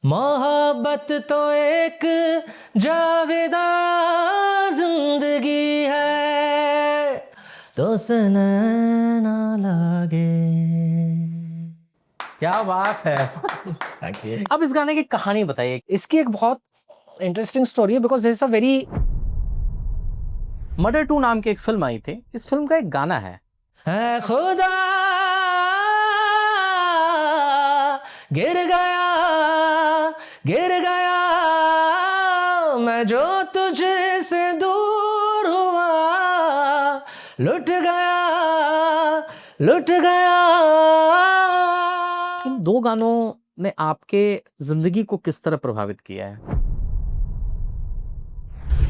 मोहब्बत तो एक जावेदा जिंदगी है तो सनैना लागे। क्या बात है। Thank you. अब इस गाने की कहानी बताइए। इसकी एक बहुत इंटरेस्टिंग स्टोरी है because this is a very murder 2 नाम की एक फिल्म आई थी, इस फिल्म का एक गाना है। खुदा गिर गया मैं जो तुझसे दूर हुआ, लुट गया। इन 2 गानों ने आपके जिंदगी को किस तरह प्रभावित किया है?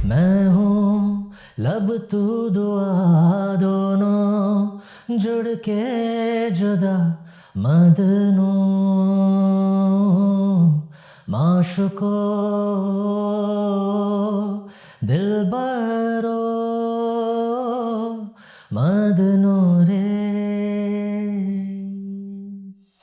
मैं हूँ लब तू दुआ दोनों जुड़ के जुदा मदनू माशुको दिलबरो मदनू रे।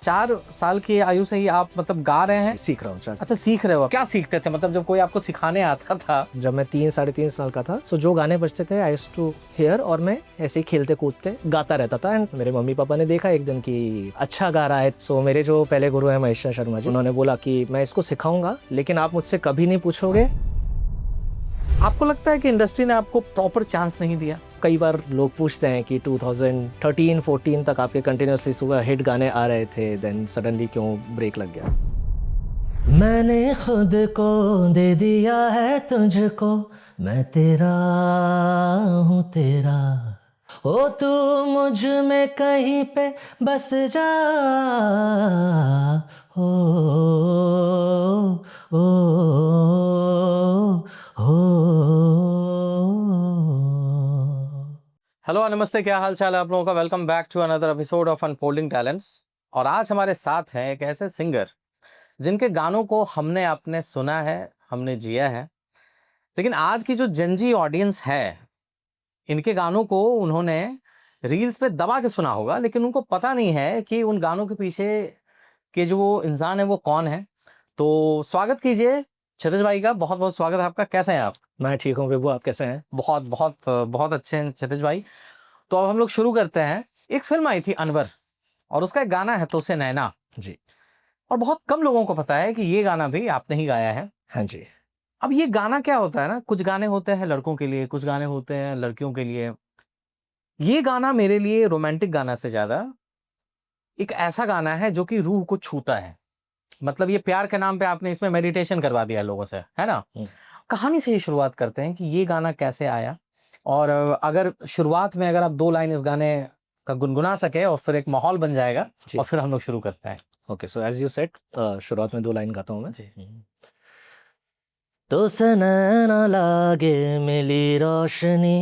4 साल की आयु से ही आप मतलब गा रहे हैं? सीख रहा हूँ सर। अच्छा, सीख रहे हो। क्या सीखते थे, मतलब जब कोई आपको सिखाने आता था? जब मैं 3-3.5 साल का था, सो जो गाने बजते थे आई यूज्ड टू हियर, और मैं ऐसे ही खेलते कूदते गाता रहता था। एंड मेरे मम्मी पापा ने देखा एक दिन कि अच्छा गा रहा है, सो मेरे जो पहले गुरु है महेश शर्मा जी, उन्होंने बोला कि मैं इसको सिखाऊंगा लेकिन आप मुझसे कभी नहीं पूछोगे। आपको लगता है कि इंडस्ट्री ने आपको प्रॉपर चांस नहीं दिया? कई बार लोग पूछते हैं कि 2013-14 तक आपके कंटिन्यूसली सुबह हिट गाने आ रहे थे, देन सडनली क्यों ब्रेक लग गया? मैंने खुद को दे दिया है तुझको, मैं तेरा हूँ तेरा, ओ तू मुझ में कहीं पे बस जा, ओ ओ हेलो नमस्ते, क्या हाल चाल है आप लोगों का। Welcome back to another episode of unfolding talents. और आज हमारे साथ हैं एक ऐसे सिंगर जिनके गानों को हमने आपने सुना है, हमने जिया है, लेकिन आज की जो जनजी ऑडियंस है, इनके गानों को उन्होंने रील्स पे दबा के सुना होगा, लेकिन उनको पता नहीं है कि उन गानों के पीछे के जो वो इंसान है वो कौन है। तो स्वागत कीजिए क्षितिज भाई का। बहुत बहुत स्वागत है आपका। कैसे हैं आप? मैं ठीक हूँ बेबू, आप कैसे हैं? बहुत बहुत बहुत अच्छे हैं क्षितिज भाई। तो अब हम लोग शुरू करते हैं। एक फिल्म आई थी अनवर, और उसका एक गाना है तो से नैना जी। और बहुत कम लोगों को पता है कि ये गाना भी आपने ही गाया है। हाँ जी। अब ये गाना क्या होता है ना, कुछ गाने होते हैं लड़कों के लिए, कुछ गाने होते हैं लड़कियों के लिए। ये गाना मेरे लिए रोमांटिक गाना से ज्यादा एक ऐसा गाना है जो कि रूह को छूता है। मतलब ये प्यार के नाम पे आपने इसमें मेडिटेशन करवा दिया लोगों से, है ना। कहानी से ही शुरुआत करते हैं कि ये गाना कैसे आया, और अगर शुरुआत में अगर आप 2 लाइन इस गाने का गुनगुना सके और फिर एक माहौल बन जाएगा, और फिर हम लोग शुरू करते हैं। Okay, so as you said, शुरुआत में 2 लाइन गाता हूँ मैं। जी। तो से नैना लागे मिली रोशनी,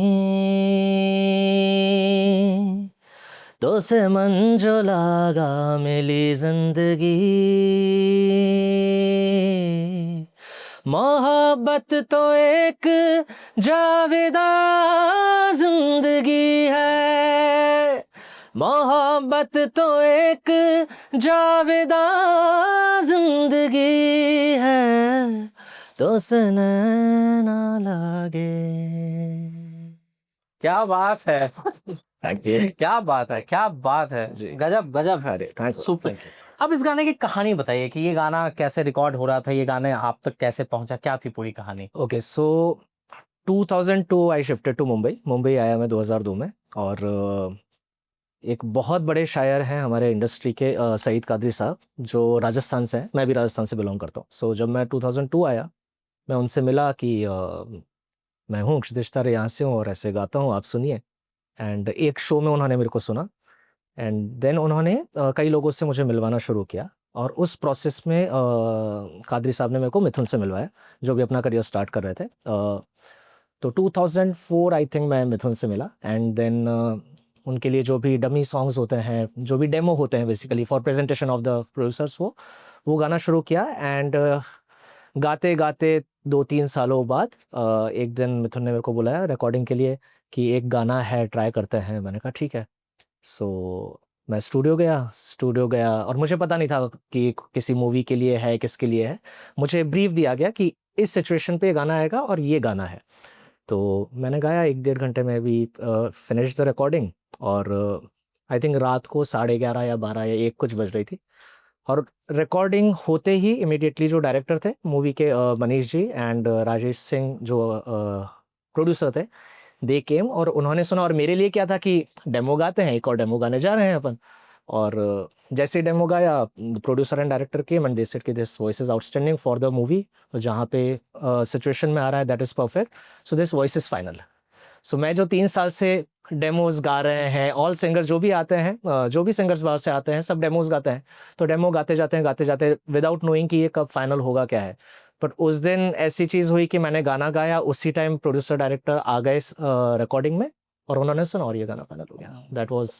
तो से मन जो लागा मिली जिंदगी, मोहब्बत तो एक जावेदा जिंदगी है, मोहब्बत तो एक जावेदा जिंदगी है तो से नैना लागे। क्या बात है। Thank you. क्या बात है, क्या बात है। जी। गजब गजब। अरे थैंक यू। सुपर। अब इस गाने की कहानी बताइए कि ये गाना कैसे रिकॉर्ड हो रहा था, ये गाने आप तक कैसे पहुंचा, क्या थी पूरी कहानी? Okay, so 2002 I shifted to Mumbai. Mumbai आया मैं 2002 में, और एक बहुत बड़े शायर हैं हमारे इंडस्ट्री के, सईद कादरी साहब, जो राजस्थान से हैं। मैं भी राजस्थान से बिलोंग करता हूँ। सो जब मैं 2002 आया, मैं उनसे मिला कि मैं हूँ क्षितिज तारे, यहाँ से हूँ और ऐसे गाता हूँ, आप सुनिए। एंड एक शो में उन्होंने मेरे को सुना, एंड देन उन्होंने कई लोगों से मुझे मिलवाना शुरू किया, और उस प्रोसेस में कादरी साहब ने मेरे को मिथुन से मिलवाया, जो भी अपना करियर स्टार्ट कर रहे थे। तो 2004 आई थिंक मैं मिथुन से मिला, एंड देन उनके लिए जो भी डमी सॉन्ग्स होते हैं, जो भी डेमो होते हैं basically for presentation of the producers, वो गाना शुरू किया। एंड गाते गाते 2-3 सालों बाद एक दिन मिथुन ने मेरे को बुलाया रिकॉर्डिंग के लिए कि एक गाना है, ट्राई करते हैं। मैंने कहा ठीक है। सो मैं स्टूडियो गया और मुझे पता नहीं था कि किसी मूवी के लिए है, किसके लिए है। मुझे ब्रीफ दिया गया कि इस सिचुएशन पे ये गाना आएगा और ये गाना है। तो मैंने गाया 1 डेढ़ घंटे में भी फिनिश द रिकॉर्डिंग और आई थिंक रात को 11:30 या 12 या 1 कुछ बज रही थी। और रिकॉर्डिंग होते ही इमीडिएटली जो डायरेक्टर थे मूवी के मनीष जी एंड राजेश सिंह जो प्रोड्यूसर थे, दे केम और उन्होंने सुना और मेरे लिए क्या था कि डेमो गाते हैं, एक और डेमो गाने जा रहे हैं अपन। और जैसे डेमो गाया producer and director came and they said कि this voice is outstanding for the movie, जहाँ पे सिचुएशन में आ रहा है that is perfect, so this voice is final. So मैं जो 3 साल से डेमोज़ गा रहे हैं, ऑल सिंगर जो भी आते हैं, जो भी सिंगर्स बाहर से आते हैं सब डेमोज़ गाते हैं। तो डेमो गाते जाते विदाउट नोइंग कि ये कब फाइनल होगा क्या है। बट उस दिन ऐसी चीज़ हुई कि मैंने गाना गाया, उसी टाइम प्रोड्यूसर डायरेक्टर आ गए रिकॉर्डिंग में और उन्होंने सुना और ये गाना फाइनल हो गया। दैट वाज़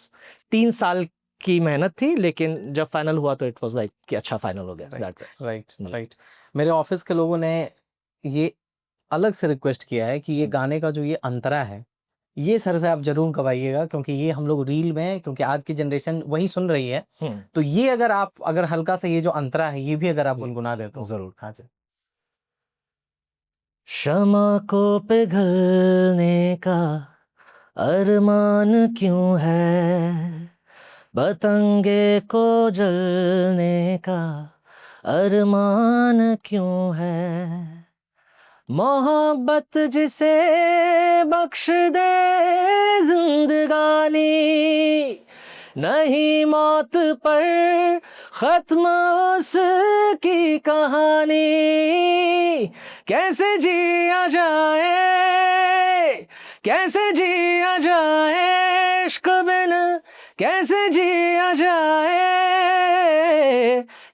3 साल की मेहनत थी, लेकिन जब फाइनल हुआ तो इट वाज़ लाइक कि अच्छा फाइनल हो गया। That way. राइट। मेरे ऑफिस के लोगों ने ये अलग से रिक्वेस्ट किया है कि ये गाने का जो ये अंतरा है, ये सर से आप ज़रूर गवाइएगा, क्योंकि ये हम लोग रील में, क्योंकि आज की जनरेशन वही सुन रही है, तो ये अगर हल्का सा ये जो अंतरा है ये भी अगर आप गुनगुना दे तो। ज़रूर। हाँ जी। शमा को पिघलने का अरमान क्यों है, पतंगे को जलने का अरमान क्यों है, मोहब्बत जिसे बख्श दे जिंदगानी, नहीं मौत पर खत्म उसकी कहानी, कैसे जिया जाए, कैसे जिया जाए इश्क बिन, कैसे जिया जाए,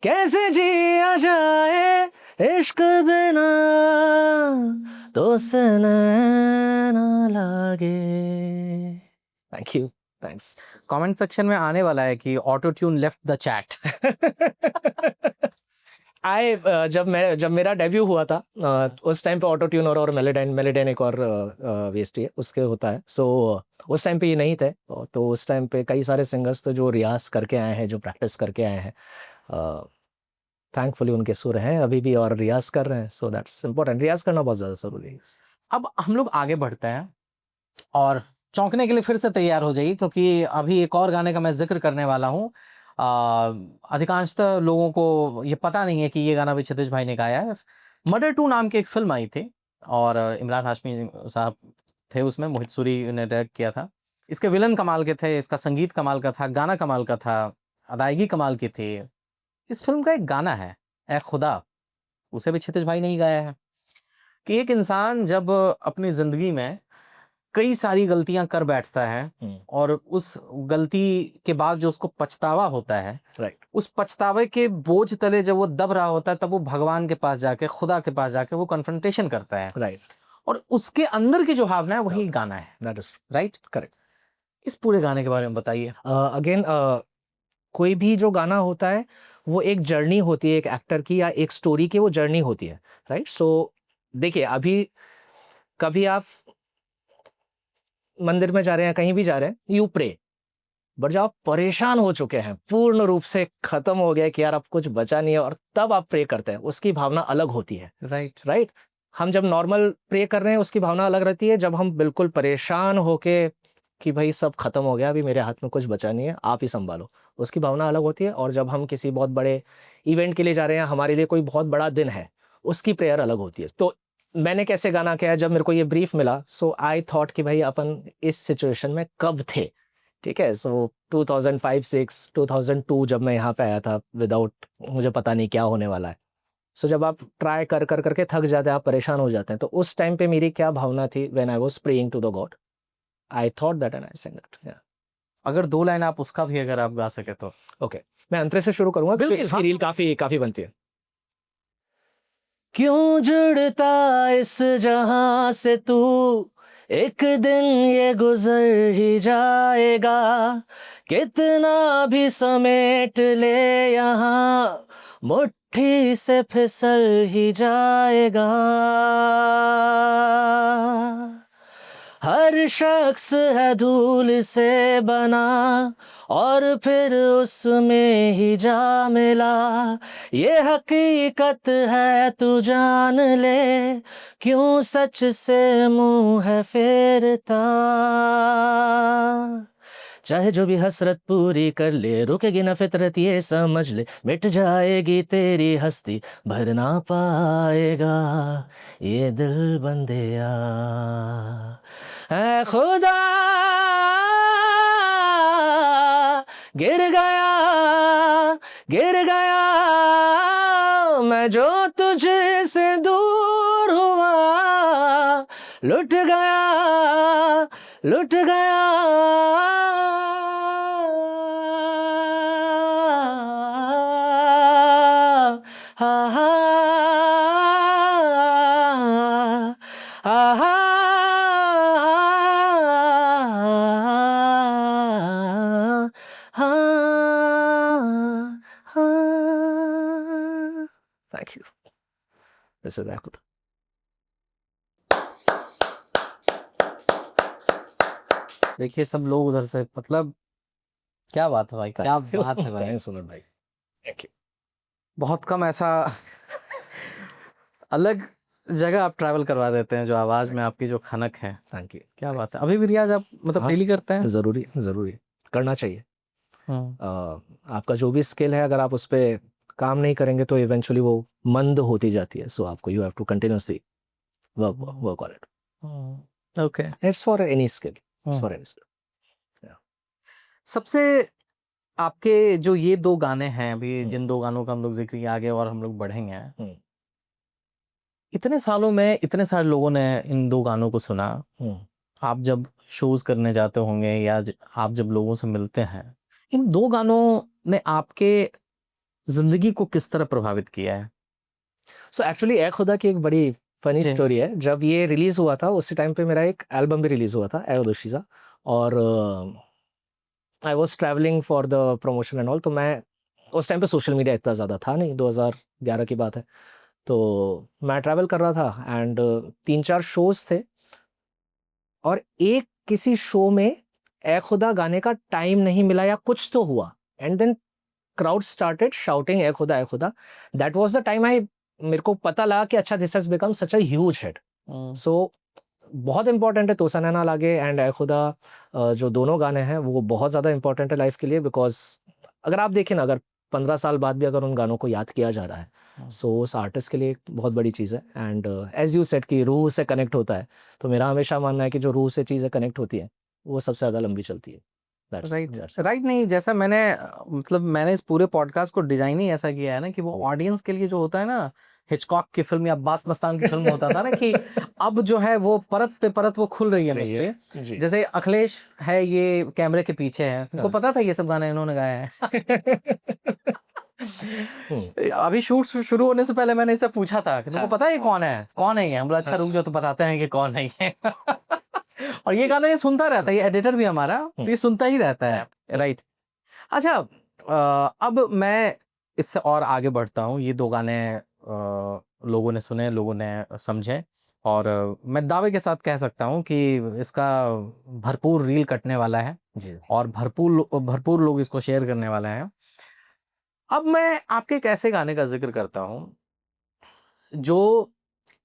कैसे जिया जाए इश्क बिना, तो सनैना लागे। Thank you, thanks. Comment section में आने वाला है कि auto tune left the chat. जब मेरा डेब्यू हुआ था उस टाइम पे ऑटो ट्यून और मेलोडाइन एक और वेस्ट है उसके होता है। सो उस टाइम पे ये नहीं थे, तो उस टाइम पे कई सारे सिंगर्स थे जो रियाज करके आए हैं, जो प्रैक्टिस करके आए हैं। थैंकफुली उनके सुर हैं अभी भी और रियाज कर रहे हैं, सो दैट्स इम्पोर्टेंट। रियाज करना बहुत ज़्यादा ज़रूरी है। अब हम लोग आगे बढ़ते हैं और चौंकने के लिए फिर से तैयार हो जाइए, क्योंकि अभी एक और गाने का मैं जिक्र करने वाला हूँ। अधिकांशतः लोगों को ये पता नहीं है कि ये गाना भी क्षितिज भाई ने गाया है। मर्डर 2 नाम की एक फिल्म आई थी और इमरान हाशमी साहब थे उसमें, मोहित सूरी ने डायरेक्ट किया था। इसके विलन कमाल के थे, इसका संगीत कमाल का था, गाना कमाल का था, अदायगी कमाल की थी। इस फिल्म का एक गाना है ए खुदा, उसे भी क्षितिज भाई ने ही गाया है। कि एक इंसान जब अपनी ज़िंदगी में कई सारी गलतियां कर बैठता है और उस गलती के बाद जो उसको पछतावा होता है, राइट, उस पछतावे के बोझ तले जब वो दब रहा होता है, तब वो भगवान के पास जाके, खुदा के पास जाके वो कन्फ्रंटेशन करता है। राइट, और उसके अंदर की जो भावना है वही गाना है। That is right, correct. इस पूरे गाने के बारे में बताइए। अगेन कोई भी जो गाना होता है वो एक जर्नी होती है, एक एक्टर की या एक स्टोरी की वो जर्नी होती है। राइट, सो देखिए अभी कभी आप मंदिर में जा रहे हैं, कहीं भी जा रहे हैं, यू प्रे, बट जब आप परेशान हो चुके हैं, पूर्ण रूप से खत्म हो गया कि यार अब कुछ बचा नहीं है, और तब आप प्रे करते हैं, उसकी भावना अलग होती है। राइट, राइट, हम जब नॉर्मल प्रे कर रहे हैं उसकी भावना अलग रहती है, जब हम बिल्कुल परेशान होके कि भाई सब खत्म हो गया, अभी मेरे हाथ में कुछ बचा नहीं है, आप ही संभालो, उसकी भावना अलग होती है। और जब हम किसी बहुत बड़े इवेंट के लिए जा रहे हैं, हमारे लिए कोई बहुत बड़ा दिन है, उसकी प्रेयर अलग होती है। तो मैंने कैसे गाना किया, जब मेरे को ये ब्रीफ मिला, सो आई थॉट कि भाई अपन इस सिचुएशन में कब थे। ठीक है, सो 2005-6 2002 जब मैं यहाँ पे आया था विदाउट, मुझे पता नहीं क्या होने वाला है। सो जब आप ट्राई कर करके थक जाते हैं, आप परेशान हो जाते हैं, तो उस टाइम पे मेरी क्या भावना थी, when I was praying to the god, I thought that and I sang it. अगर 2 लाइन आप उसका भी अगर आप गा सके तो। ओके, मैं अंतरे से शुरू करूंगा क्योंकि इसकी रील काफी बनती है। क्यों जुड़ता इस जहां से तू, एक दिन ये गुजर ही जाएगा, कितना भी समेट ले यहाँ, मुट्ठी से फिसल ही जाएगा। हर शख्स है धूल से बना और फिर उसमें ही जा मिला, ये हकीकत है तू जान ले, क्यों सच से मुंह है फेरता। चाहे जो भी हसरत पूरी कर ले, रुकेगी ना फितरत ये समझ ले, मिट जाएगी तेरी हस्ती, भर ना पाएगा ये दिल बंदिया। ऐ खुदा गिर गया मैं जो तुझसे दूर हुआ, लुट गया हा हा हा Thank you. This is Akut. देखिए सब लोग उधर से, मतलब क्या बात है भाई, क्या बात है भाई। Thanks a lot, भाई। Thank you. बहुत कम ऐसा अलग जगह आप ट्रैवल करवा देते हैं, जो आवाज में आपकी जो खनक है। Thank you. क्या बात है। अभी भी रियाज आप मतलब हाँ, डेली करते हैं? जरूरी करना चाहिए। आपका जो भी स्किल है, अगर आप उस पर काम नहीं करेंगे तो इवेंचुअली वो मंद होती जाती है। सो आपको you have to continuously work on it. Okay. It's for any skill, it's for any skill. सबसे आपके जो ये दो गाने हैं अभी, जिन दो गानों का हम लोग जिक्र किया आगे और हम लोग बढ़ेंगे, इतने सालों में इतने सारे लोगों ने इन दो गानों को सुना। आप जब शोज करने जाते होंगे या आप जब लोगों से मिलते हैं, इन दो गानों ने आपके जिंदगी को किस तरह प्रभावित किया है? सो एक्चुअली ए खुदा की एक बड़ी फनी जी। स्टोरी है। जब ये रिलीज हुआ था उसी टाइम पे मेरा एक एल्बम भी रिलीज हुआ था, ए दोशीजा, और I was travelling for the promotion and all. तो मैं उस टाइम पे सोशल मीडिया इतना ज़्यादा था नहीं, 2011 की बात है। तो मैं ट्रैवल कर रहा था एंड 3-4 शोज थे, और एक किसी शो में ए खुदा गाने का टाइम नहीं मिला या कुछ तो हुआ, and then crowd started shouting ए खुदा ए खुदा। दैट वाज द टाइम मेरे को पता लगा कि अच्छा, this has become such a huge hit. So बहुत इंपॉर्टेंट है तोसा नैना लागे एंड ए खुदा, जो दोनों गाने हैं वो बहुत ज़्यादा इंपॉर्टेंट है लाइफ के लिए। बिकॉज अगर आप देखें ना, अगर 15 साल बाद भी अगर उन गानों को याद किया जा रहा है, सो उस आर्टिस्ट के लिए एक बहुत बड़ी चीज़ है। एंड एज यू सेड कि रूह से कनेक्ट होता है, तो मेरा हमेशा मानना है कि जो रूह से चीज़ें कनेक्ट होती हैं वो सबसे ज़्यादा लंबी चलती है। राइट। नहीं, जैसा मैंने मतलब मैंने इस पूरे पॉडकास्ट को डिजाइन ही ऐसा किया है ना कि वो ऑडियंस के लिए जो होता है ना, हिचकॉक की फिल्म या अब्बास मस्तान की फिल्म होता था ना कि अब जो है वो परत पे परत वो खुल रही है मिस्ट्री। जैसे अखिलेश है, ये कैमरे के पीछे है, तुमको पता था ये सब गाने इन्होंने गाया है? अभी शूट शुरू होने से पहले मैंने इससे पूछा था कि तुमको पता है ये कौन है, कौन है ये? हम बोला अच्छा रुक जाओ तो बताते हैं कि कौन है ये। और ये गाना ये सुनता रहता है, ये एडिटर भी हमारा, तो ये सुनता ही रहता है। राइट। अच्छा, अब मैं इससे और आगे बढ़ता हूँ। ये दो गाने लोगों ने सुने, लोगों ने समझे, और मैं दावे के साथ कह सकता हूँ कि इसका भरपूर रील कटने वाला है और भरपूर लोग इसको शेयर करने वाले हैं। अब मैं आपके एक ऐसे गाने का जिक्र करता हूँ जो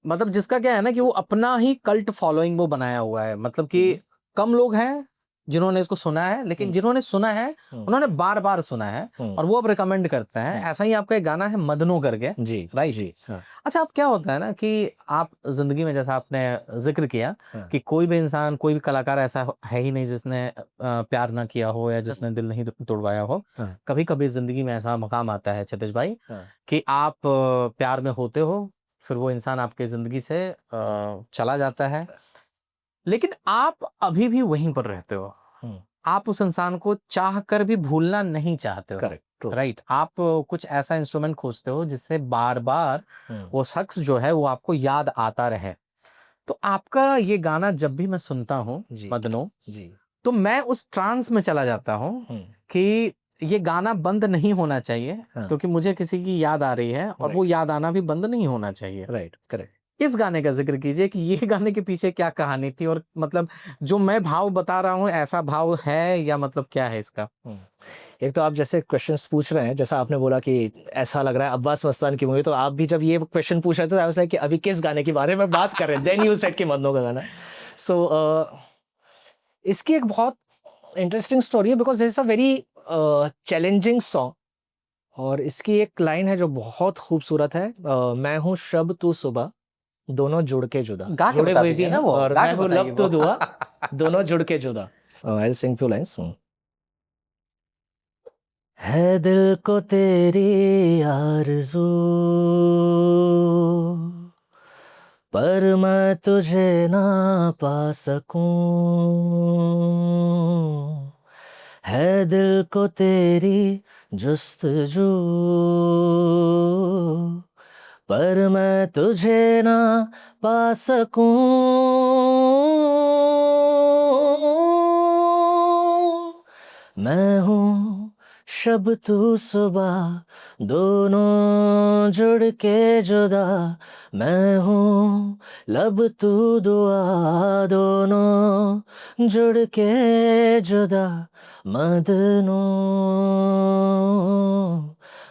मतलब जिसका क्या है ना कि वो अपना ही कल्ट फॉलोइंग वो बनाया हुआ है। मतलब कि कम लोग हैं जिन्होंने इसको सुना है, लेकिन जिन्होंने सुना है उन्होंने बार बार सुना है और वो अब रिकमेंड करते हैं। ऐसा ही आपका एक गाना है मदनो करके, राइट? अच्छा, अब क्या होता है ना कि आप जिंदगी में, जैसा आपने जिक्र किया कि कोई भी इंसान, कोई भी कलाकार ऐसा है ही नहीं जिसने प्यार ना किया हो या जिसने दिल नहीं तोड़वाया हो। कभी कभी जिंदगी में ऐसा मकाम आता है क्षितिज भाई कि आप प्यार में होते हो, फिर वो इंसान आपके जिंदगी से चला जाता है, लेकिन आप अभी भी वहीं पर रहते हो। आप उस इंसान को चाह कर भी भूलना नहीं चाहते हो, राइट? आप कुछ ऐसा इंस्ट्रूमेंट खोजते हो जिससे बार बार वो शख्स जो है वो आपको याद आता रहे। तो आपका ये गाना जब भी मैं सुनता हूँ मदनो, तो मैं उस ट्रांस में चला जाता हूँ कि ये गाना बंद नहीं होना चाहिए, क्योंकि मुझे किसी की याद आ रही है और वो याद आना भी बंद नहीं होना चाहिए। Right, correct. इस गाने का ज़िक्र कीजिए कि ये गाने के पीछे क्या कहानी थी और मतलब जो मैं भाव बता रहा हूँ ऐसा भाव है या मतलब क्या है इसका? एक तो आप जैसे क्वेश्चंस पूछ रहे हैं, जैसा आपने बोला कि ऐसा लग रहा है अब्बास मस्तान की मूवी, तो आप भी जब ये क्वेश्चन पूछ रहे थे तो आई वाज़ लाइक कि अभी किस गाने के बारे में बात कर रहे हैं? देन यू सेड कि मन्नो का गाना। सो इसकी एक बहुत इंटरेस्टिंग स्टोरी है because this is a very challenging song और इसकी एक लाइन है जो बहुत खूबसूरत है। मैं हूँ शब तू सुबह, दोनों जुड़ के जुदा। गा के जुड़े बता हुए भी दीजिए ना हैं वो, और गा मैं के हूँ बताइए लब वो। तो दुआ, दोनों जुड़ के जुदा। I will sing few lines. है दिल को तेरी आरज़ू, पर मैं तुझे ना पा सकूं। है दिल को तेरी जुस्तजू, पर मैं तुझे ना पा सकूं। मैं हूँ शब तू सुबह, दोनों जुड़ के जुदा। मैं हूँ लब तू दुआ, दोनों जुड़ के जुदा। मदनू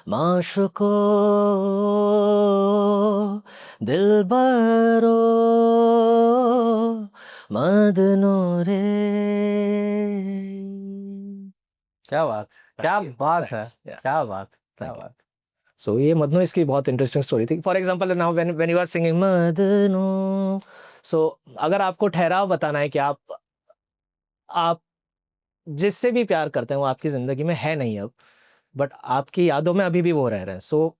माशुको दिलबरो मदनो रे। क्या बात! क्या बात है! क्या बात! क्या Thank you. बात! सो ये मदनो इसकी बहुत इंटरेस्टिंग स्टोरी थी। For example now when you are singing मदनो, सो अगर आपको ठहराव बताना है कि आप जिससे भी प्यार करते हैं वो आपकी ज़िंदगी में है नहीं अब, बट आपकी यादों में अभी भी वो रह रहे हैं। So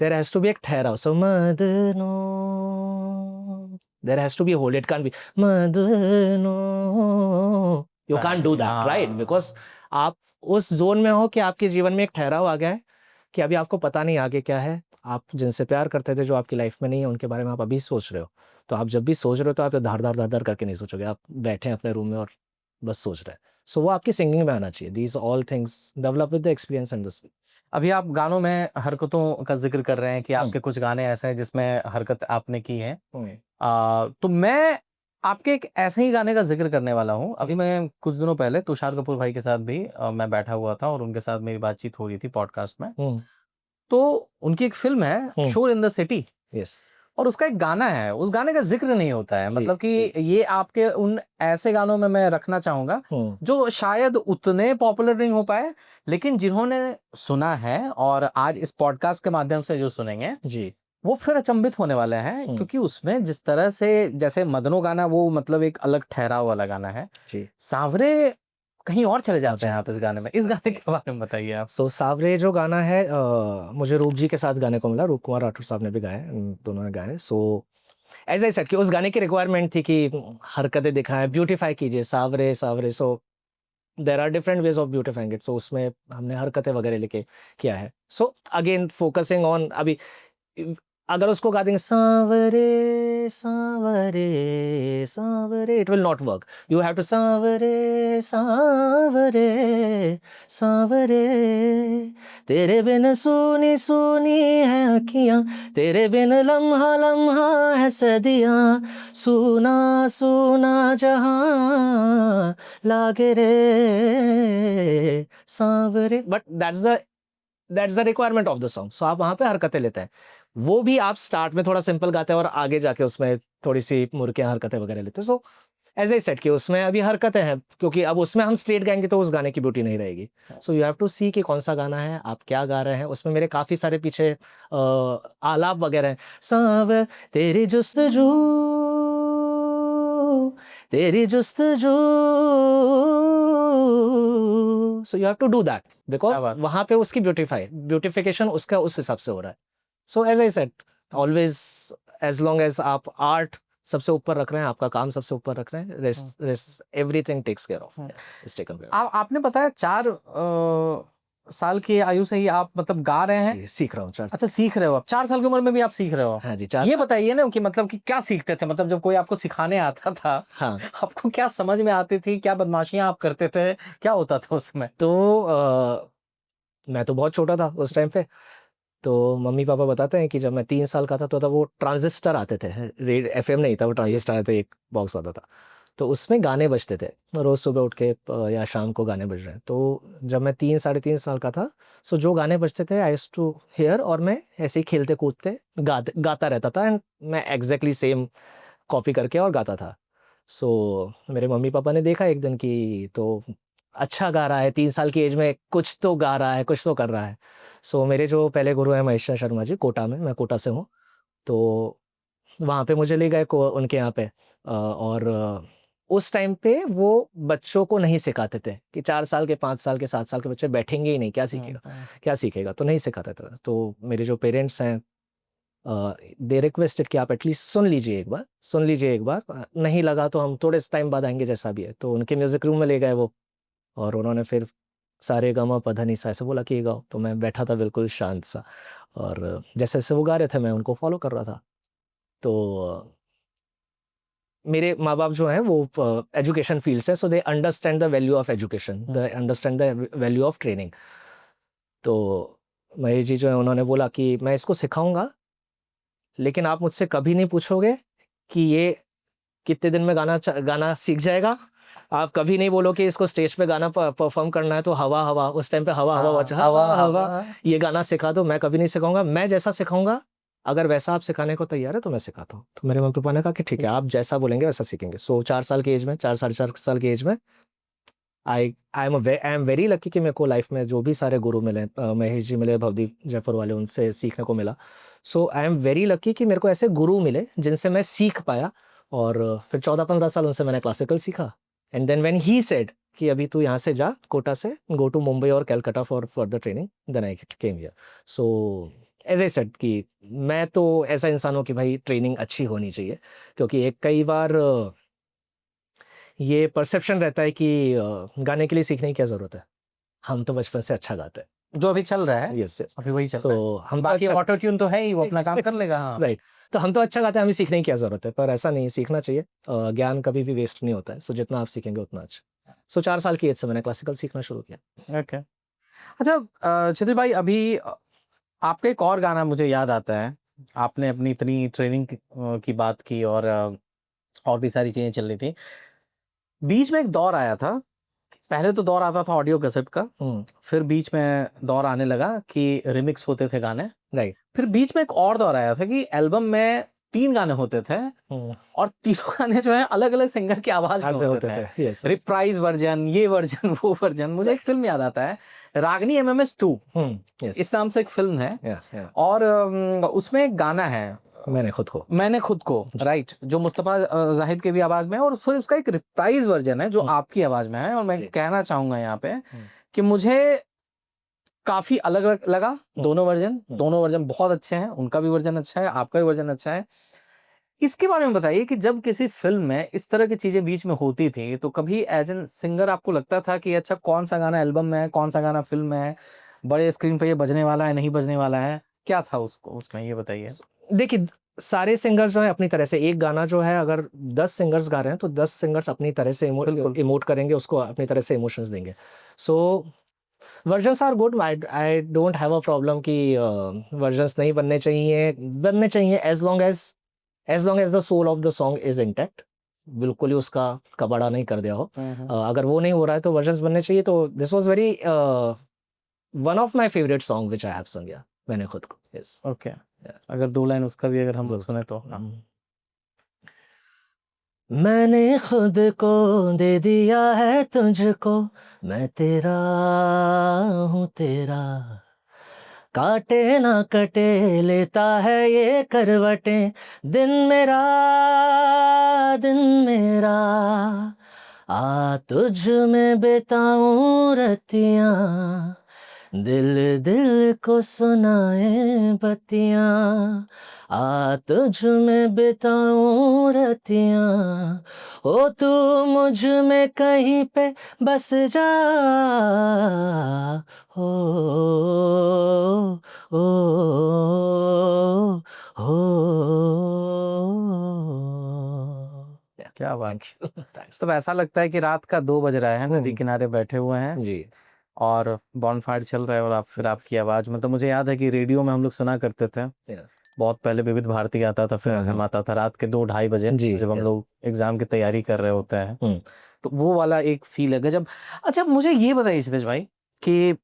there has to be एक ठहराव। सो मदनो, there has to be hold, it can't be मदनो। You can't do that, right? Because आप उस ज़ोन में हो कि आपके जीवन में एक ठहराव आ गया है कि अभी आपको पता नहीं आगे क्या है। आप जिनसे प्यार करते थे, जो आपकी लाइफ़ में नहीं है, उनके बारे में आप अभी सोच रहे हो। तो आप जब भी सोच रहे हो तो आप धार-धार, धार-धार करके नहीं सोचोगे। आप बैठे हैं अपने रूम में और बस सोच रहे हैं। सो वो आपकी सिंगिंग में आना चाहिए। These all things develop with the experience and the skill. अभी आप गानों में हरकतों का ज़िक्र कर रहे हैं कि हुँ। आपके कुछ गाने ऐसे हैं जिसमें हरकत आपने की है। हुँ। तो मैं आपके एक ऐसे ही गाने का ज़िक्र करने वाला हूँ। अभी मैं कुछ दिनों पहले तुषार कपूर भाई के साथ भी मैं बैठा हुआ था और उनके साथ मेरी बातचीत हो रही थी पॉडकास्ट में। हुँ। तो उनकी एक फ़िल्म है हुँ। शोर इन द सिटी यस। और उसका एक गाना है, उस गाने का ज़िक्र नहीं होता है। जी, मतलब कि ये आपके उन ऐसे गानों में मैं रखना चाहूँगा, हुँ। जो शायद उतने पॉपुलर नहीं हो पाए, लेकिन जिन्होंने सुना है और आज इस पॉडकास्ट के माध्यम से जो सुनेंगे, जी। वो फिर अचंभित होने वाले हैं हुँ। क्योंकि उसमें जिस तरह से जैसे मदनो गाना वो मतलब एक अलग ठहराव वाला गाना है। जी। सांवरे कहीं और चले जाते हैं जी। आप इस गाने में। इस गाने के बारे में बताइए आप? सो सावरे जो गाना है, मुझे रूप जी के साथ गाने को मिला। रूप कुमार राठौर साहब ने भी गाया है, दोनों ने गाया है। सो एज़ आई सेड कि उस गाने की रिक्वायरमेंट थी कि हरकतें दिखाएँ, ब्यूटीफाई कीजिए सावरे, सावरे। So there are different ways of beautifying it. So उसमें हमने हरकतें वगैरह लेके किया है। सो अगेन फोकसिंग ऑन अभी अगर उसको गा देंगे सांवरे सांवरे सांवरे, it will not work. You have to सांवरे सांवरे सांवरे, तेरे बिन सूनी सूनी है अखियां, तेरे बिन लम्हा लम्हा है सदियां, सूना सूना जहां लागे रे सांवरे। But that's the requirement of the song. So आप वहाँ पे हरकतें लेते हैं। वो भी आप स्टार्ट में थोड़ा सिंपल गाते हैं और आगे जाके उसमें थोड़ी-सी मुड़कियाँ हरकतें वगैरह लेते हैं। सो एज़ आई सेड कि उसमें अभी हरकतें हैं, क्योंकि अब उसमें हम स्ट्रेट गाएँगे तो उस गाने की ब्यूटी नहीं रहेगी। सो यू हैव टू सी कि कौन-सा गाना है, आप क्या गा रहे हैं। उसमें मेरे काफ़ी सारे पीछे आलाप वगैरह हैं। तेरी जुस्तजू, तेरी जुस्तजू, so you have to do that क्या बिकॉज़ बात! वहाँ पे उसकी ब्यूटिफिकेशन उसका उस हिसाब से हो रहा है। So as I said always, as long as आप आर्ट सबसे ऊपर रख रहे हैं, आपका काम सबसे ऊपर रख रहे हैं, hmm, rest everything takes care of, hmm. Is taken care of. आपने बताया 4 साल की आयु से ही आप मतलब गा रहे हैं? जी, सीख रहा हूँ 4 अच्छा, सीख रहे हो आप। 4 साल की उम्र में भी आप सीख रहे हो? हाँ जी, 4 ये साल। बताइए ना कि मतलब कि क्या सीखते थे? मतलब जब कोई आपको सिखाने आता था, हाँ, आपको क्या समझ में आती थी? क्या बदमाशियाँ आप करते थे? क्या होता था उसमें? तो मैं तो बहुत छोटा था उस टाइम पे। तो मम्मी पापा बताते हैं कि जब मैं 3 साल का था तो तब वो ट्रांजिस्टर आते थे, रेड एफएम नहीं था, वो ट्रांजिस्टर आते थे, एक बॉक्स आता था, तो उसमें गाने बजते थे, रोज़ सुबह उठ के या शाम को गाने बज रहे हैं। तो जब मैं 3 साढ़े 3 साल का था, सो जो गाने बजते थे आई यूज्ड टू हियर, और मैं ऐसे ही खेलते कूदते गाता रहता था, एंड मैं एग्जैक्टली सेम कॉपी करके और गाता था। सो मेरे मम्मी पापा ने देखा एक दिन कि तो अच्छा गा रहा है, 3 साल की एज में कुछ तो गा रहा है, कुछ तो कर रहा है। सो मेरे जो पहले गुरु हैं महेश शर्मा जी, कोटा में, मैं कोटा से हूँ, तो वहाँ पे मुझे ले गए उनके यहाँ पे, और उस टाइम पे वो बच्चों को नहीं सिखाते थे कि 4 साल के, 5 साल के, 7 साल के बच्चे बैठेंगे ही नहीं, क्या सीखेगा, क्या सीखेगा, तो नहीं सिखाते थे। तो मेरे जो पेरेंट्स हैं, दे रिक्वेस्टेड कि आप एटलीस्ट सुन लीजिए एक बार, सुन लीजिए एक बार, नहीं लगा तो हम थोड़े टाइम बाद आएंगे जैसा भी है। तो उनके म्यूजिक रूम में ले गए वो, और उन्होंने फिर सारे गामा पधा निसा ऐसे बोला कि ये गाओ, तो मैं बैठा था बिल्कुल शांत सा, और जैसे जैसे वो गा रहे थे मैं उनको फॉलो कर रहा था। तो मेरे माँ बाप जो हैं वो एजुकेशन फील्ड से, so they understand the value of education, they understand the value of training. तो महेश जी जो है उन्होंने बोला कि मैं इसको सिखाऊंगा, लेकिन आप मुझसे कभी नहीं पूछोगे कि ये कितने दिन में गाना सीख जाएगा। आप कभी नहीं बोलो कि इसको स्टेज पे गाना परफॉर्म करना है तो हवा हवा, उस टाइम पे हवा हवा बचा, हवा हवा हवा, हवा ये गाना सिखा दो। मैं कभी नहीं सिखाऊंगा, मैं जैसा सिखाऊंगा, अगर वैसा आप सिखाने को तैयार है तो मैं सिखाता हूँ। तो मेरे मम्मी पापा ने कहा कि ठीक है, आप जैसा बोलेंगे वैसा सीखेंगे। सो 4 साल की एज में, 4 साढ़े 4 साल की एज में, आई एम वेरी लकी कि मेरे को लाइफ में जो भी सारे गुरु मिले, महेश जी मिले, भवदीप जयपुर वाले, उनसे सीखने को मिला। सो आई एम वेरी लकी कि मेरे को ऐसे गुरु मिले जिनसे मैं सीख पाया, और फिर 14-15 साल उनसे मैंने क्लासिकल सीखा। And then when he said कि अभी तू यहाँ से जा, कोटा से गो टू मुंबई और Calcutta for further training, then I came here. So as I said कि मैं तो ऐसा इंसान हूँ कि भाई ट्रेनिंग अच्छी होनी चाहिए, क्योंकि एक कई बार ये परसेप्शन रहता है कि गाने के लिए सीखने की क्या ज़रूरत है, हम तो बचपन से अच्छा गाते हैं। जो अभी चल रहा है, यस यस। अभी वही चल रहा है। तो हम तो बाकी अच्छा ऑटो ट्यून तो है ही, वो अपना काम कर लेगा। हाँ राइट, तो हम तो अच्छा गाते हैं, हमें सीखने की क्या ज़रूरत है, पर ऐसा नहीं, सीखना चाहिए। ज्ञान कभी भी वेस्ट नहीं होता है, सो जितना आप सीखेंगे उतना अच्छा। सो 4 साल की एज से मैंने क्लासिकल सीखना शुरू किया। ओके। अच्छा क्षितिज भाई, अभी आपका एक और गाना मुझे याद आता है। आपने अपनी इतनी ट्रेनिंग की बात की, और भी सारी चीजें चल रही थी। बीच में एक दौर आया था, पहले तो दौर आता था ऑडियो कैसेट का, फिर बीच में दौर आने लगा कि रिमिक्स होते थे गाने, राइट। फिर बीच में एक और दौर आया था कि एल्बम में 3 गाने होते थे, और तीनों गाने जो है अलग अलग सिंगर की आवाज में होते थे। यस। रिप्राइज वर्जन, ये वर्जन, वो वर्जन। मुझे एक फिल्म याद आता है, रागनी MMS2 इस नाम से एक फिल्म है, यस। और उसमें एक गाना है, मैंने खुद को, राइट, जो मुस्तफा जाहिद के भी आवाज में है, और फिर उसका एक रिप्राइज वर्जन है जो आपकी आवाज में है। और मैं कहना चाहूंगा यहाँ पे कि मुझे काफी अलग अलग लगा दोनों वर्जन बहुत अच्छे हैं। उनका भी वर्जन अच्छा है, आपका भी वर्जन अच्छा है। इसके बारे में बताइए कि जब किसी फिल्म में इस तरह की चीजें बीच में होती थी, तो कभी एज एन सिंगर आपको लगता था कि अच्छा कौन सा गाना एल्बम में है, कौन सा गाना फिल्म में है, बड़े स्क्रीन पे ये बजने वाला है, नहीं बजने वाला है, क्या था उसको उसमें, ये बताइए। देखिए, सारे सिंगर्स जो है अपनी तरह से, एक गाना जो है अगर 10 सिंगर्स गा रहे हैं तो 10 सिंगर्स अपनी तरह से इमोट करेंगे, उसको अपनी तरह से इमोशंस देंगे। So versions are good, I don't have a problem कि वर्जन्स नहीं बनने चाहिए as long as the soul of the song is intact, बिल्कुल ही उसका कबाड़ा नहीं कर दिया हो। अगर वो नहीं हो रहा है तो वर्जन्स बनने चाहिए। तो this was very one of my favourite song which I have संग, या मैंने खुद को। यस। ओके, अगर 2 लाइन उसका भी अगर हम सुने तो। मैंने खुद को दे दिया है तुझको, मैं तेरा हूँ तेरा, काटे ना कटे लेता है ये करवटें, दिन मेरा आ तुझ में बिताऊं रतियां, दिल दिल को सुनाए बतियां, आ तुझ में बिताऊं रतियां, ओ तू मुझ में कहीं पे बस जा, हो ओ हो। क्या बात। तो ऐसा लगता है कि रात का 2 बज रहा है, नदी किनारे बैठे हुए हैं जी। और बॉनफायर चल रहा है और आप फिर आपकी आवाज़, मतलब मुझे याद है कि रेडियो में हम लोग सुना करते थे, Yeah. बहुत पहले विविध भारती आता था, फिर हाँ, एफएम आता था रात के 2-2:30 बजे जी, जब हम yeah. लोग एग्जाम की तैयारी कर रहे होते हैं, हम्म, तो वो वाला एक फील है गजब। अच्छा मुझे ये बताइए क्षितिज भाई कि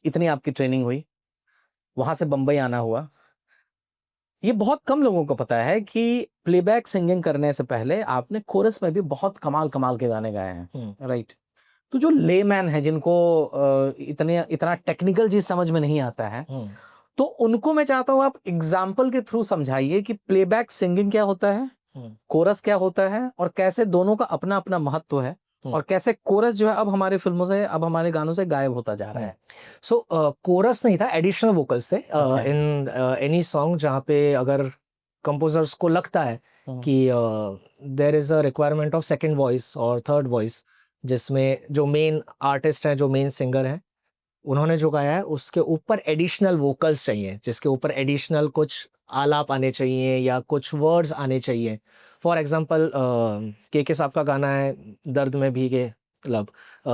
इतनी आपकी ट्रेनिंग हुई, वहां से बम्बई आना हुआ, ये बहुत कम लोगों को पता है कि प्लेबैक सिंगिंग करने से पहले आपने कोरस में भी बहुत कमाल कमाल के गाने गाए हैं, राइट? तो जो लेमैन है जिनको इतना टेक्निकल चीज समझ में नहीं आता है, हम्म, तो उनको मैं चाहता हूँ आप एग्जाम्पल के थ्रू समझाइए कि प्लेबैक सिंगिंग क्या होता है, कोरस क्या होता है, और कैसे दोनों का अपना अपना महत्व है, और कैसे कोरस जो है अब हमारे फिल्मों से, अब हमारे गानों से गायब होता जा रहा है। सो कोरस नहीं था, एडिशनल वोकल्स थे Okay. इन एनी सॉन्ग जहाँ पे अगर कंपोजर्स को लगता है कि there is a requirement of second voice और थर्ड वॉइस, जिसमें जो मेन आर्टिस्ट हैं, जो मेन सिंगर हैं, उन्होंने जो गाया है उसके ऊपर एडिशनल वोकल्स चाहिए, जिसके ऊपर एडिशनल कुछ आलाप आने चाहिए या कुछ वर्ड्स आने चाहिए। फॉर एग्जांपल के साहब का गाना है दर्द में भीगे लब,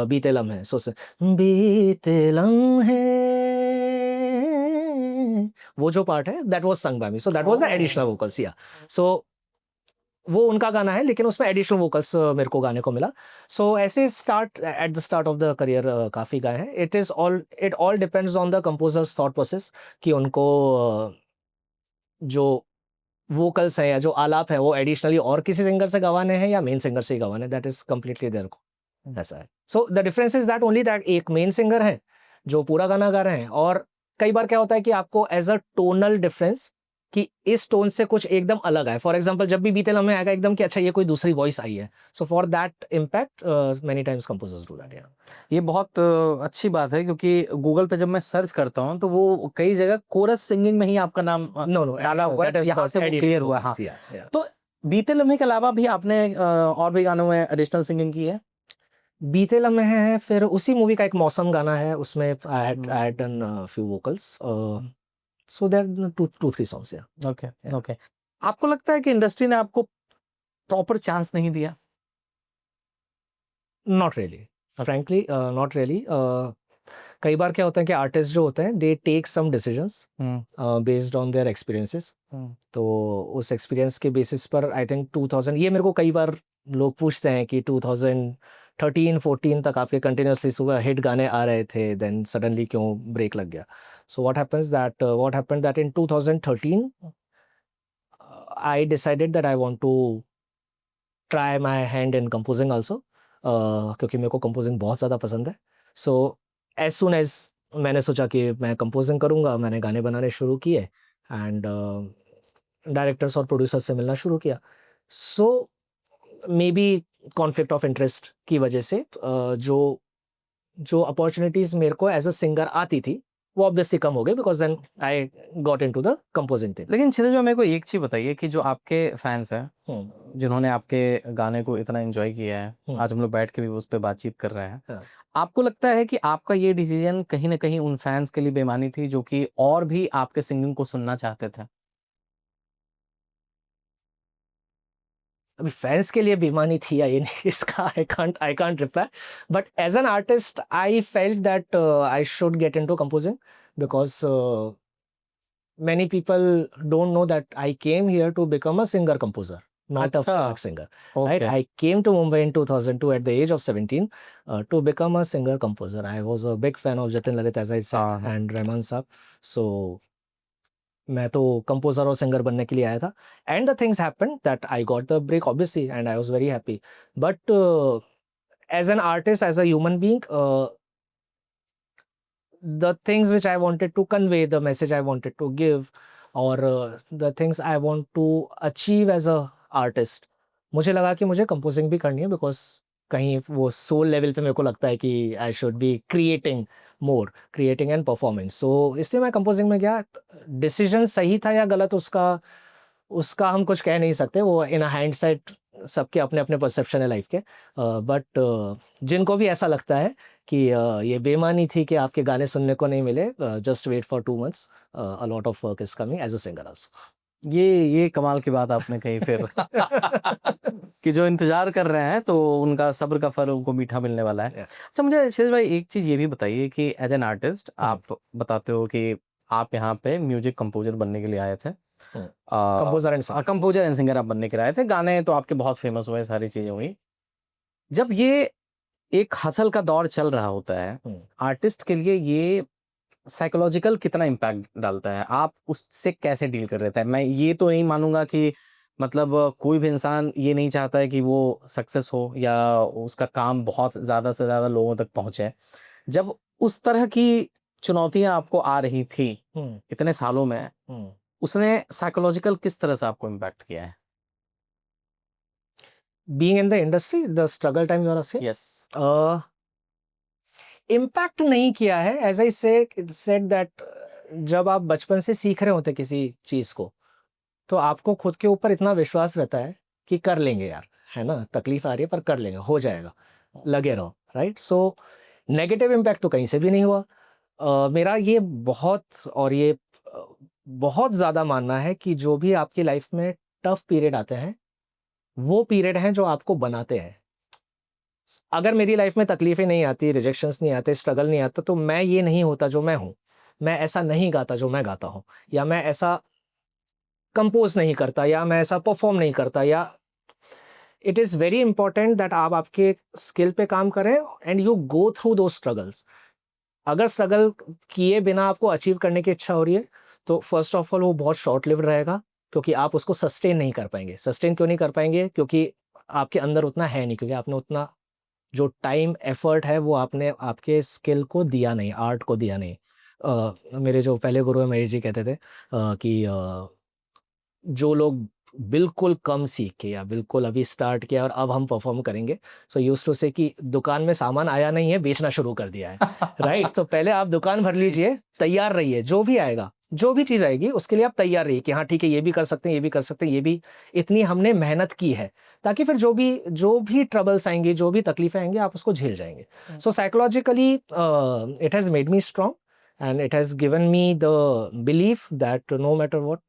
बीते लम्हे, सो से बीते लम्हे, वो जो पार्ट है that was sung by me, so that was the additional vocals, या सो वो उनका गाना है लेकिन उसमें एडिशनल वोकल्स मेरे को गाने को मिला। सो ऐसे start at the start of the career काफ़ी गाए हैं। It all depends on the composers thought process कि उनको जो वोकल्स हैं या जो आलाप है वो एडिशनली और किसी सिंगर से गवाने हैं या मेन सिंगर से ही गवाने, दैट इज कम्प्लीटली देयर को, ऐसा है। So the difference is that only that एक मेन सिंगर है जो पूरा गाना गा रहे हैं, और कई बार क्या होता है कि आपको एज अ टोनल डिफरेंस कि इस टोन से कुछ एकदम अलग है। फॉर एग्जांपल जब भी बीते लम्हे आएगा एकदम कि अच्छा ये कोई दूसरी वॉइस आई है, so for that impact many times composers do that. ये बहुत अच्छी बात है, क्योंकि गूगल पे जब मैं सर्च करता हूँ तो वो कई जगह कोरस सिंगिंग में ही आपका नाम नो नो डाला हुआ है, दैट तो इज यहाँ से वो क्लियर हुआ। हाँ, तो बीते लम्हे के अलावा भी आपने और भी गानों में एडिशनल सिंगिंग की है? बीते लम्हे हैं, फिर उसी मूवी का एक मौसम गाना है, उसमें I had done few vocals, so there two three songs, yeah. Okay okay. आपको लगता है कि इंडस्ट्री ने आपको प्रॉपर चांस नहीं दिया? Not really, frankly not really. कई बार क्या होता है कि आर्टिस्ट जो होते हैं they take some decisions based on their experiences, तो उस एक्सपीरियंस के बेसिस पर आई थिंक 2000, ये मेरे को कई बार लोग पूछते हैं कि 2013-14 तक आपके कंटिन्यूसली सुबह हिट गाने आ रहे थे, देन सडनली क्यों ब्रेक लग गया? So what happened that in 2013 I decided that I want to try my hand in composing also, क्योंकि मेरे को कंपोजिंग बहुत ज़्यादा पसंद है। सो एज सून एज मैंने सोचा कि मैं कंपोजिंग करूँगा, मैंने गाने बनाने शुरू किए एंड डायरेक्टर्स और प्रोड्यूसर्स से मिलना शुरू किया। So maybe conflict of interest की वजह से जो जो अपॉर्चुनिटीज़ मेरे को एज अ सिंगर आती थी वो ऑब्वियसली कम हो गई, because then I got into the composing thing. लेकिन क्षितिज भाई, मेरे को एक चीज बताइए कि जो आपके फैंस हैं, जिन्होंने आपके गाने को इतना एंजॉय किया है, आज हम लोग बैठ के भी उस पर बातचीत कर रहे हैं, आपको लगता है कि आपका ये डिसीजन कहीं ना कहीं उन फैंस के लिए बेईमानी थी जो कि और भी आपके सिंगिंग को सुनना चाहते थे? अभी फैंस के लिए बेईमानी थी या ये नहीं, इसका I can't reply, but as an artist I felt that I should get into composing, because many people don't know that I came here to become a singer composer, not a folk singer. Right? Okay. I came to Mumbai in 2002 at the age of 17 to become a singer composer. I was a big fan of Jatin Lalit, as I said, and Rahman Saab. So मैं तो composer और singer बनने के लिए आया था, and the things happened that I got the break obviously and I was very happy, but as an artist, as a human being, the things which I wanted to convey, the message I wanted to give, or the things I want to achieve as a artist, मुझे लगा कि मुझे composing भी करनी है, because कहीं वो soul level पे मेरे को लगता है कि I should be creating and performing, so इसलिए मैं कंपोजिंग में गया। डिसीजन सही था या गलत, उसका उसका हम कुछ कह नहीं सकते, वो इन हाइंडसाइट सबके अपने अपने परसेप्शन है लाइफ के, बट जिनको भी ऐसा लगता है कि ये बेईमानी थी कि आपके गाने सुनने को नहीं मिले, just wait for 2 months, a lot of work is coming as a singer also. ये कमाल की बात आपने कही फिर कि जो इंतजार कर रहे हैं तो उनका सब्र का फल उनको मीठा मिलने वाला है। Yes. अच्छा, मुझे शिव भाई एक चीज ये भी बताइए कि एज एन आर्टिस्ट आप बताते हो कि आप यहाँ पे म्यूजिक कंपोजर बनने के लिए आए थे, composer and singer. Composer and singer आप बनने के लिए आए थे, गाने तो आपके बहुत फेमस हुए, सारी चीजें हुई। जब ये एक हसल का दौर चल रहा होता है, आर्टिस्ट के लिए ये साइकोलॉजिकल कितना इम्पैक्ट डालता है, आप उससे कैसे डील कर रहे थे? मैं ये तो नहीं मानूंगा कि मतलब कोई भी इंसान ये नहीं चाहता है कि वो सक्सेस हो या उसका काम बहुत ज़्यादा से ज़्यादा लोगों तक पहुंचे। जब उस तरह की चुनौतियां आपको आ रही थी इतने सालों में, उसने साइकोलॉजिकल किस तरह से आपको इम्पैक्ट किया है? Being in the industry, the struggle time you are asking, yes. Impact नहीं किया है। एज आई सेड दैट जब आप बचपन से सीख रहे होते किसी चीज को, तो आपको खुद के ऊपर इतना विश्वास रहता है कि कर लेंगे यार, है ना, तकलीफ आ रही है पर कर लेंगे, हो जाएगा, लगे रहो, राइट। सो नेगेटिव इम्पैक्ट तो कहीं से भी नहीं हुआ। मेरा ये बहुत ज़्यादा मानना है कि जो भी आपकी लाइफ में टफ पीरियड आते हैं, वो पीरियड हैं जो आपको बनाते हैं। अगर मेरी लाइफ में तकलीफें नहीं आती, रिजेक्शंस नहीं आते, स्ट्रगल नहीं आता, तो मैं ये नहीं होता जो मैं हूँ। मैं ऐसा नहीं गाता जो मैं गाता हूँ, या मैं ऐसा कंपोज नहीं करता, या मैं ऐसा परफॉर्म नहीं करता। या it is very important that आप आपके स्किल पे काम करें एंड यू गो थ्रू दो स्ट्रगल्स। अगर स्ट्रगल किए बिना आपको अचीव करने की इच्छा हो रही है, तो फर्स्ट ऑफ ऑल वो बहुत शॉर्ट लिव्ड रहेगा, क्योंकि आप उसको सस्टेन नहीं कर पाएंगे। सस्टेन क्यों नहीं कर पाएंगे? क्योंकि आपके अंदर उतना है नहीं, क्योंकि आपने उतना जो टाइम एफर्ट है वो आपने आपके स्किल को दिया नहीं, आर्ट को दिया नहीं। मेरे जो पहले गुरु है महेश जी कहते थे कि जो लोग बिल्कुल कम सीख के या बिल्कुल अभी स्टार्ट किया और अब हम परफॉर्म करेंगे, सो यूज्ड टू से कि दुकान में सामान आया नहीं है, बेचना शुरू कर दिया है। राइट। तो पहले आप दुकान भर लीजिए, तैयार रहिए, जो भी आएगा, जो भी चीज़ आएगी उसके लिए आप तैयार रहिए कि हाँ ठीक है, ये भी कर सकते हैं, ये भी कर सकते हैं, ये भी इतनी हमने मेहनत की है, ताकि फिर जो भी ट्रबल्स आएंगी, जो भी तकलीफें आएंगी, आप उसको झेल जाएंगे। So psychologically it has made me strong, and it has given me the belief that no matter what,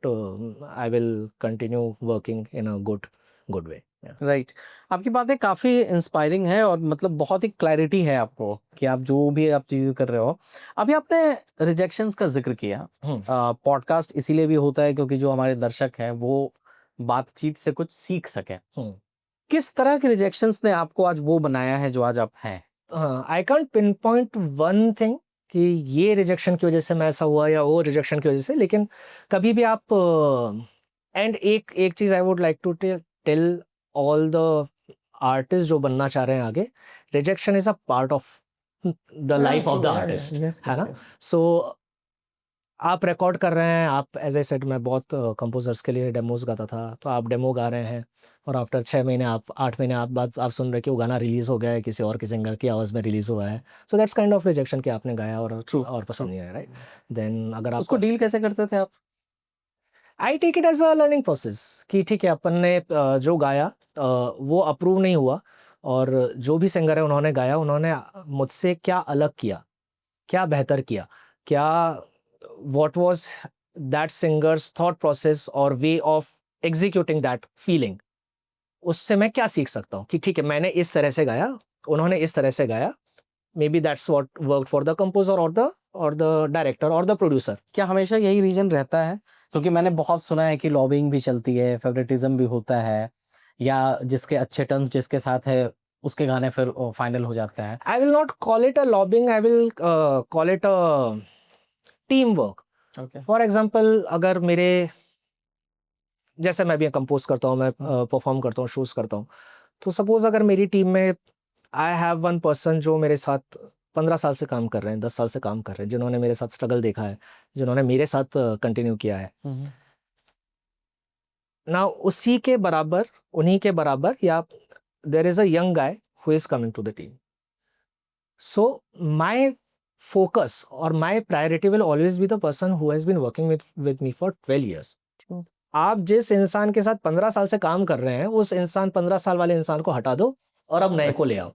I will continue working in a good way. Yeah. Right. आपकी बातें काफ़ी इंस्पायरिंग है और मतलब बहुत ही क्लैरिटी है आपको कि आप जो भी आप चीज़ें कर रहे हो। अभी आपने रिजेक्शंस का जिक्र किया, पॉडकास्ट इसीलिए भी होता है क्योंकि जो हमारे दर्शक हैं वो बातचीत से कुछ सीख सकें। किस तरह के रिजेक्शंस ने आपको आज वो बनाया है जो आज आप हैं? I can't pin point one thing कि ये रिजेक्शन की वजह से मैं ऐसा हुआ या वो रिजेक्शन की वजह से, लेकिन कभी भी आप एंड एक चीज़ I would like to tell all the artist जो बनना चाह रहे हैं आगे, rejection is a part of the life of the artist, है ना। सो आप रिकॉर्ड कर रहे हैं, आप एज ए सेड, मैं बहुत कंपोजर्स के लिए डेमोज गाता था, तो आप डेमो गा रहे हैं और आफ्टर 6 महीने, आप 8 महीने आप बाद आप सुन रहे कि वो गाना रिलीज़ हो गया है, किसी और के सिंगर की आवाज़ में रिलीज़ हुआ है। So that's kind of rejection कि आपने गाया और पसंद नहीं आया, राइट। देन अगर आप उसको डील कैसे करते थे आप? I take it as a learning process कि ठीक है, अपन ने जो गाया वो अप्रूव नहीं हुआ, और जो भी सिंगर है उन्होंने गाया, उन्होंने मुझसे क्या अलग किया, क्या बेहतर किया, क्या what was that singer's thought process or way of executing that feeling, उससे मैं क्या सीख सकता हूँ कि ठीक है, मैंने इस तरह से गाया, उन्होंने इस तरह से गाया, may be that's what worked for the composer और द डायरेक्टर और द प्रोड्यूसर। क्या हमेशा यही रीजन रहता है? क्योंकि मैंने बहुत सुना है कि लॉबिंग भी चलती है, फेवरेटिज्म भी होता है, या जिसके अच्छे टर्म्स जिसके साथ है उसके गाने फिर फाइनल हो जाते हैं। I will not call it a lobbying, I will call it a team work. For example, अगर मेरे जैसे मैं भी कंपोज करता हूँ, मैं परफॉर्म करता हूँ, शोज करता हूँ, तो सपोज अगर मेरी टीम में आई हैव वन पर्सन जो मेरे साथ 15 साल से काम कर रहे हैं, 10 साल से काम कर रहे हैं, जिन्होंने मेरे साथ स्ट्रगल देखा है, जिन्होंने मेरे साथ कंटिन्यू किया है ना, उसी के बराबर, उन्हीं के बराबर, या there is a young guy who is coming to the team, so my focus or my priority will always be the person who has been working with me for 12 years. आप जिस इंसान के साथ 15 साल से काम कर रहे हैं, उस 15 साल वाले इंसान को हटा दो और अब नए को ले आओ।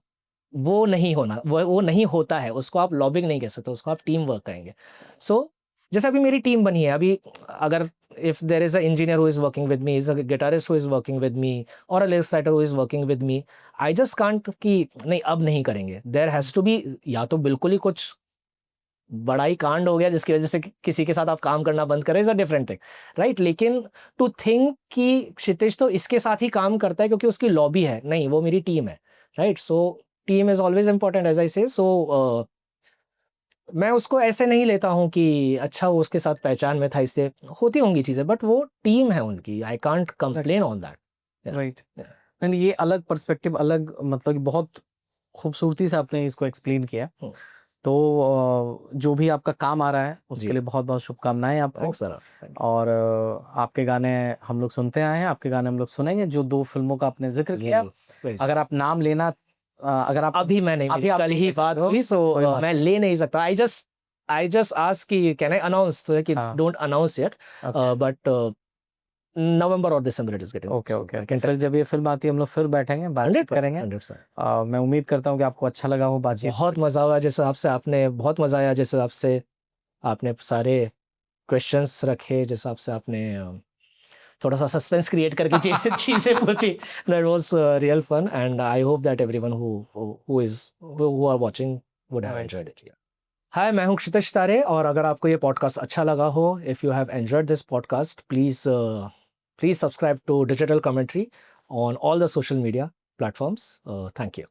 वो नहीं होना, वो नहीं होता है, उसको आप लॉबिंग नहीं कह सकते, उसको आप टीम वर्क कहेंगे। सो जैसे अभी मेरी टीम बनी है, अभी अगर if there is an engineer who is working with me, is a guitarist who is working with me, or a lyrics writer who is working with me, I just can't कि नहीं अब नहीं करेंगे. There has to be या तो बिल्कुल ही कुछ बड़ा ही कांड हो गया जिसकी वजह से किसी के साथ आप काम करना बंद करें, is a different thing, right. लेकिन टू थिंक कि क्षितिज तो इसके साथ ही काम करता है क्योंकि उसकी लॉबी है, नहीं, वो मेरी टीम है, right. So team is always important as I say. सो मैं उसको ऐसे नहीं लेता हूँ कि अच्छा वो उसके साथ पहचान में था, इससे होती होंगी चीज़ें, बट वो टीम है उनकी. I can't complain on that. Yeah. Right. And ये अलग पर्सपेक्टिव, अलग मतलब कि बहुत खूबसूरती से आपने इसको एक्सप्लेन किया. तो जो भी आपका काम आ रहा है उसके जी. लिए बहुत बहुत शुभकामनाएं आपको. Thanks, sir. Thank you. और आपके गाने हम लोग सुनते आए हैं, आपके गाने हम लोग सुनेंगे. जो 2 फिल्मों का आपने जिक्र किया, जरूर. अगर आप नाम लेना, अगर आप अभी मैं नहीं, अभी मेरी आप कल नहीं ही ले बात सकते हो, हुई, सो कोई बात मैं ले नहीं सकता. आई जस्ट आस्क कि कैन आई अनाउंस, कि हाँ. Don't announce yet, okay but November और December it is getting. Okay okay. तो फिर जब ये फिल्म आती है हम लोग फिर बैठेंगे, बातचीत करेंगे. 100%. मैं उम्मीद करता हूँ कि आपको अच्छा लगा हो बातचीत. बहुत मजा हुआ जैसे आपसे, आपने बहुत मजा आया जैसे आपसे आपने सारे क्वेश्चंस रखे, जैसे आपसे आपने थोड़ा सा सस्पेंस क्रिएट करके चीजें पूछी. That was real fun and I hope that everyone who are watching would have enjoyed it. Hi, मैं हूं क्षितिज तारे, और अगर आपको ये पॉडकास्ट अच्छा लगा हो, if you have enjoyed this podcast, please subscribe to digital commentary on all the social media platforms. Thank you.